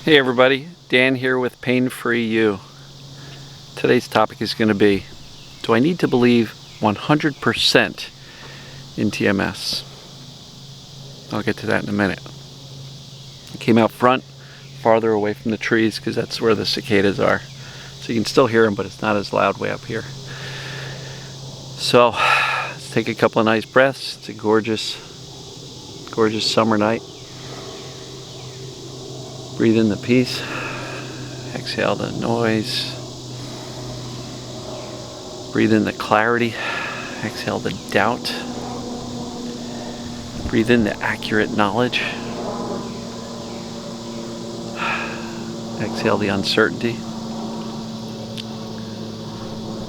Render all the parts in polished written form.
Hey everybody, Dan here with Pain Free You. Today's topic is going to be, do I need to believe 100% in TMS? I'll get to that in a minute. I came out front, farther away from the trees because that's where the cicadas are. So you can still hear them, but it's not as loud way up here. So let's take a couple of nice breaths. It's a gorgeous, gorgeous summer night. Breathe in the peace, exhale the noise, breathe in the clarity, exhale the doubt, breathe in the accurate knowledge, exhale the uncertainty.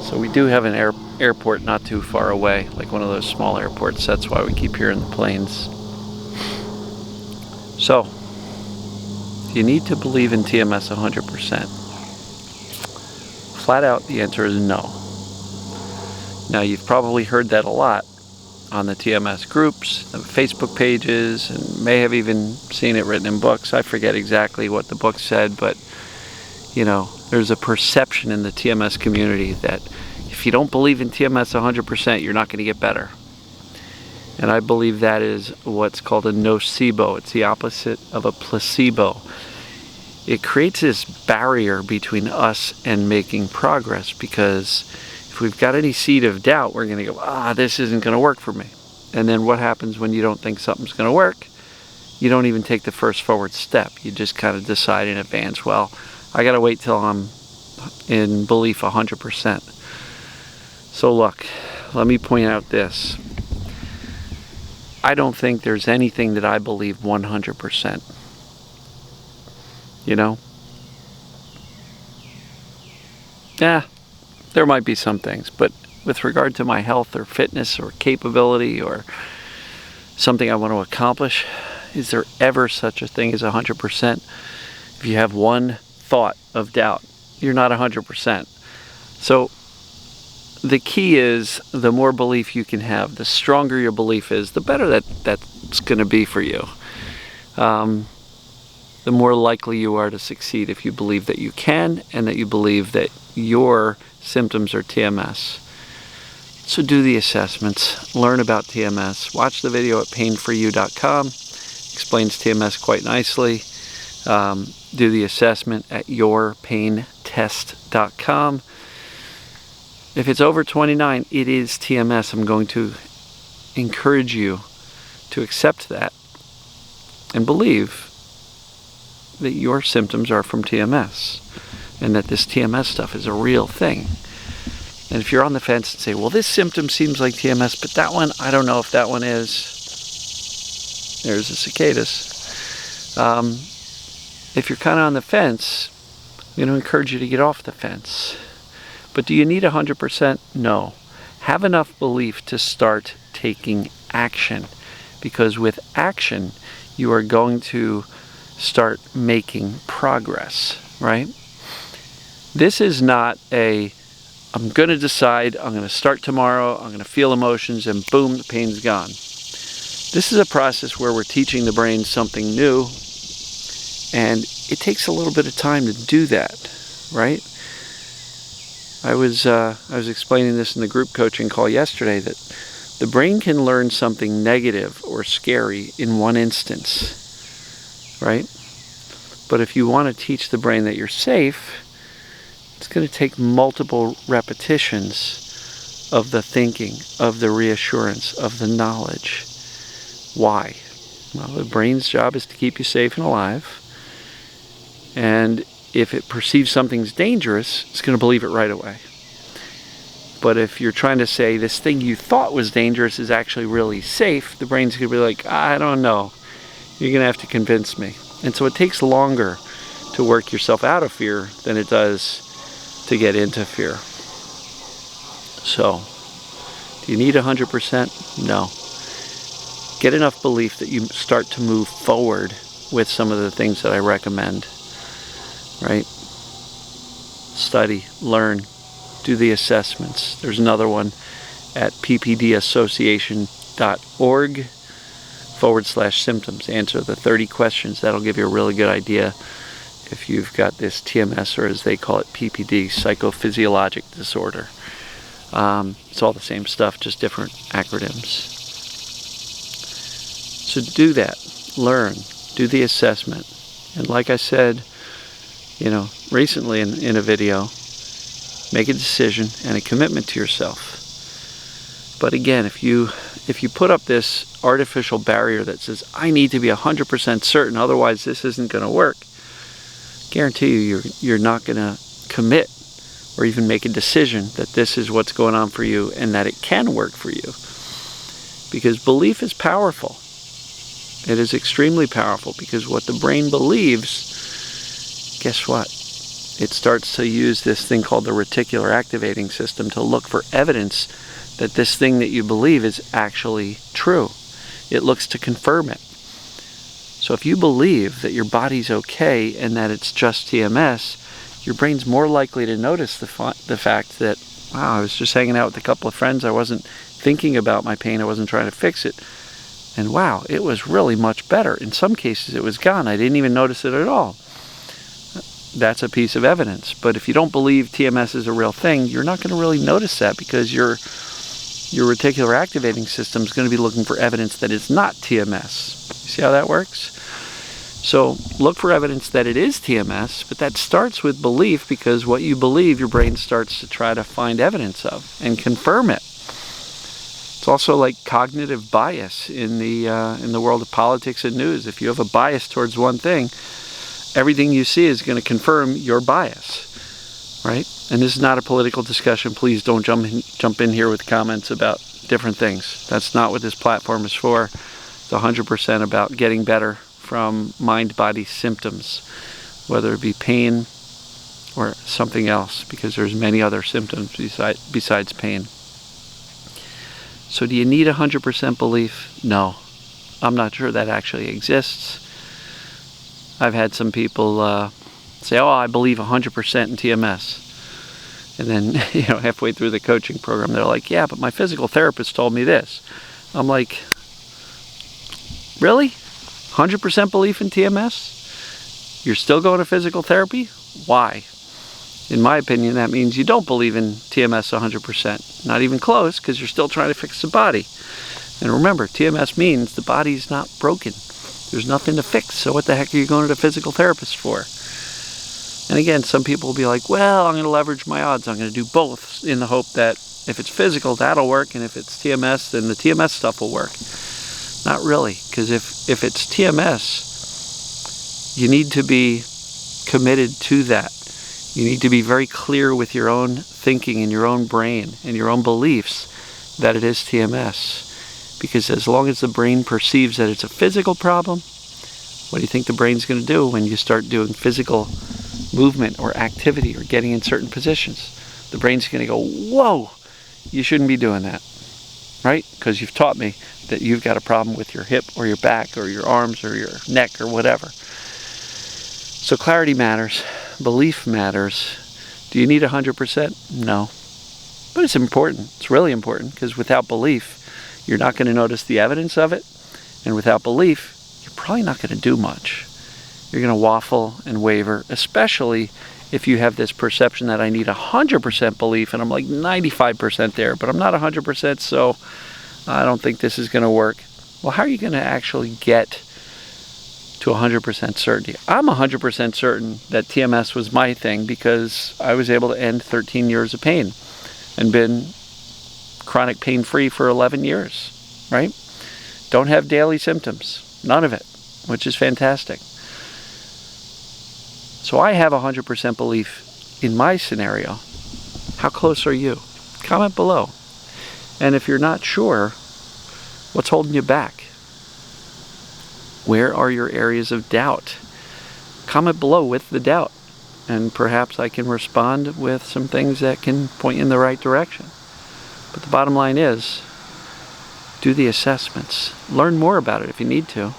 So we do have an airport not too far away, like one of those small airports. That's why we keep hearing the planes. So, you need to believe in TMS 100%. Flat out, the answer is no. Now, you've probably heard that a lot on the TMS groups, the Facebook pages, and may have even seen it written in books. I forget exactly what the book said, but, there's a perception in the TMS community that if you don't believe in TMS 100%, you're not going to get better. And I believe that is what's called a nocebo. It's the opposite of a placebo. It creates this barrier between us and making progress, because if we've got any seed of doubt, we're going to go, this isn't going to work for me. And then what happens when you don't think something's going to work? You don't even take the first forward step. You just kind of decide in advance, well, I got to wait till I'm in belief 100%. So look, let me point out this. I don't think there's anything that I believe 100%. Yeah, there might be some things, but with regard to my health or fitness or capability or something I want to accomplish, is there ever such a thing as 100%? If you have one thought of doubt, you're not 100%. So the key is, the more belief you can have, the stronger your belief is, the better that's going to be for you. The more likely you are to succeed if you believe that you can and that you believe that your symptoms are TMS. So do the assessments, learn about TMS, watch the video at painforyou.com, explains TMS quite nicely. Do the assessment at yourpaintest.com. If it's over 29, it is TMS. I'm going to encourage you to accept that and believe that your symptoms are from TMS and that this TMS stuff is a real thing. And if you're on the fence and say, well, this symptom seems like TMS, but that one, I don't know if that one is. There's the cicadas. If you're kind of on the fence, I'm going to encourage you to get off the fence. But do you need 100%? No. Have enough belief to start taking action, because with action, you are going to start making progress, right? This is not I'm going to decide, I'm going to start tomorrow, I'm going to feel emotions, and boom, the pain's gone. This is a process where we're teaching the brain something new, and it takes a little bit of time to do that, right? I was explaining this in the group coaching call yesterday, that the brain can learn something negative or scary in one instance, right? But if you want to teach the brain that you're safe, it's going to take multiple repetitions of the thinking, of the reassurance, of the knowledge. Why? Well, the brain's job is to keep you safe and alive. And if it perceives something's dangerous, it's going to believe it right away. But if you're trying to say this thing you thought was dangerous is actually really safe, the brain's going to be like, I don't know. You're going to have to convince me. And so it takes longer to work yourself out of fear than it does to get into fear. So, do you need 100%? No. Get enough belief that you start to move forward with some of the things that I recommend. Right? Study, learn, do the assessments. There's another one at ppdassociation.org/symptoms. Answer the 30 questions. That'll give you a really good idea if you've got this TMS, or as they call it, PPD, psychophysiologic disorder. It's all the same stuff, just different acronyms. So do that, learn, do the assessment. And like I said, recently in a video, make a decision and a commitment to yourself. But again, if you put up this artificial barrier that says, I need to be 100% certain, otherwise this isn't going to work, guarantee you're not going to commit or even make a decision that this is what's going on for you and that it can work for you. Because belief is powerful. It is extremely powerful, because what the brain believes, guess what? It starts to use this thing called the reticular activating system to look for evidence that this thing that you believe is actually true. It looks to confirm it. So if you believe that your body's okay and that it's just TMS, your brain's more likely to notice the fact that, wow, I was just hanging out with a couple of friends, I wasn't thinking about my pain, I wasn't trying to fix it, and wow, it was really much better. In some cases it was gone, I didn't even notice it at all. That's a piece of evidence. But if you don't believe TMS is a real thing, you're not going to really notice that, because your reticular activating system is going to be looking for evidence that it's not TMS. You see how that works? So look for evidence that it is TMS, but that starts with belief, because what you believe, your brain starts to try to find evidence of and confirm it. It's also like cognitive bias in the world of politics and news. If you have a bias towards one thing, everything you see is going to confirm your bias, right? And this is not a political discussion. Please don't jump in here with comments about different things. That's not what this platform is for. It's 100% about getting better from mind-body symptoms, whether it be pain or something else, because there's many other symptoms besides pain. So do you need 100% belief? No. I'm not sure that actually exists. I've had some people say, oh, I believe 100% in TMS. And then, halfway through the coaching program, they're like, yeah, but my physical therapist told me this. I'm like, really? 100% belief in TMS? You're still going to physical therapy? Why? In my opinion, that means you don't believe in TMS 100%. Not even close, because you're still trying to fix the body. And remember, TMS means the body's not broken. There's nothing to fix, so what the heck are you going to the physical therapist for? And again, some people will be like, well, I'm going to leverage my odds. I'm going to do both in the hope that if it's physical, that'll work, and if it's TMS, then the TMS stuff will work. Not really, because if it's TMS, you need to be committed to that. You need to be very clear with your own thinking and your own brain and your own beliefs that it is TMS. Because as long as the brain perceives that it's a physical problem, what do you think the brain's going to do when you start doing physical movement or activity or getting in certain positions? The brain's going to go, whoa, you shouldn't be doing that, right? Because you've taught me that you've got a problem with your hip or your back or your arms or your neck or whatever. So clarity matters. Belief matters. Do you need 100%? No. But it's important. It's really important, because without belief, you're not going to notice the evidence of it. And without belief, you're probably not going to do much. You're going to waffle and waver, especially if you have this perception that I need 100% belief, and I'm like 95% there, but I'm not 100%, so I don't think this is going to work. Well, how are you going to actually get to 100% certainty? I'm 100% certain that TMS was my thing, because I was able to end 13 years of pain and been chronic pain-free for 11 years, right? Don't have daily symptoms, none of it, which is fantastic. So I have 100% belief in my scenario. How close are you? Comment below. And if you're not sure, what's holding you back? Where are your areas of doubt? Comment below with the doubt, and perhaps I can respond with some things that can point you in the right direction. But the bottom line is, do the assessments. Learn more about it if you need to.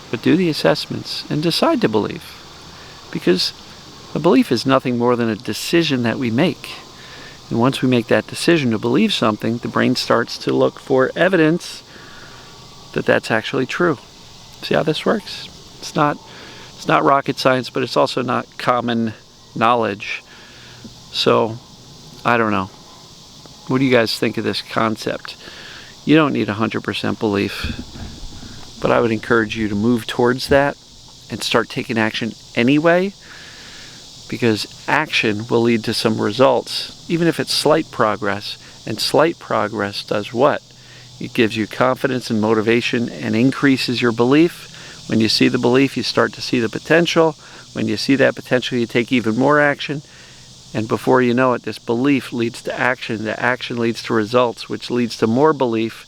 But do the assessments and decide to believe. Because a belief is nothing more than a decision that we make. And once we make that decision to believe something, the brain starts to look for evidence that that's actually true. See how this works? It's not It's not rocket science, but it's also not common knowledge. So, I don't know. What do you guys think of this concept? You don't need 100% belief, but I would encourage you to move towards that and start taking action anyway, because action will lead to some results, even if it's slight progress. And slight progress does what? It gives you confidence and motivation and increases your belief. When you see the belief, you start to see the potential. When you see that potential, you take even more action. And before you know it, this belief leads to action. The action leads to results, which leads to more belief.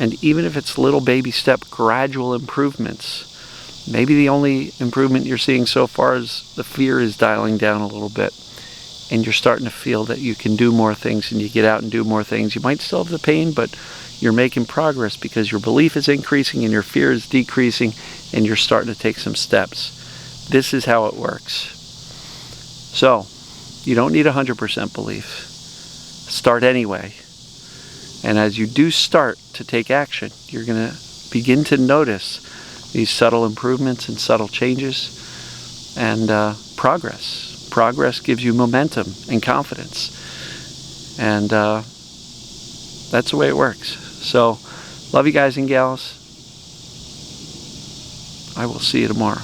And even if it's little baby step, gradual improvements, maybe the only improvement you're seeing so far is the fear is dialing down a little bit. And you're starting to feel that you can do more things, and you get out and do more things. You might still have the pain, but you're making progress because your belief is increasing and your fear is decreasing, and you're starting to take some steps. This is how it works. So, you don't need 100% belief. Start anyway. And as you do start to take action, you're going to begin to notice these subtle improvements and subtle changes and progress. Progress gives you momentum and confidence. And that's the way it works. So, love you guys and gals. I will see you tomorrow.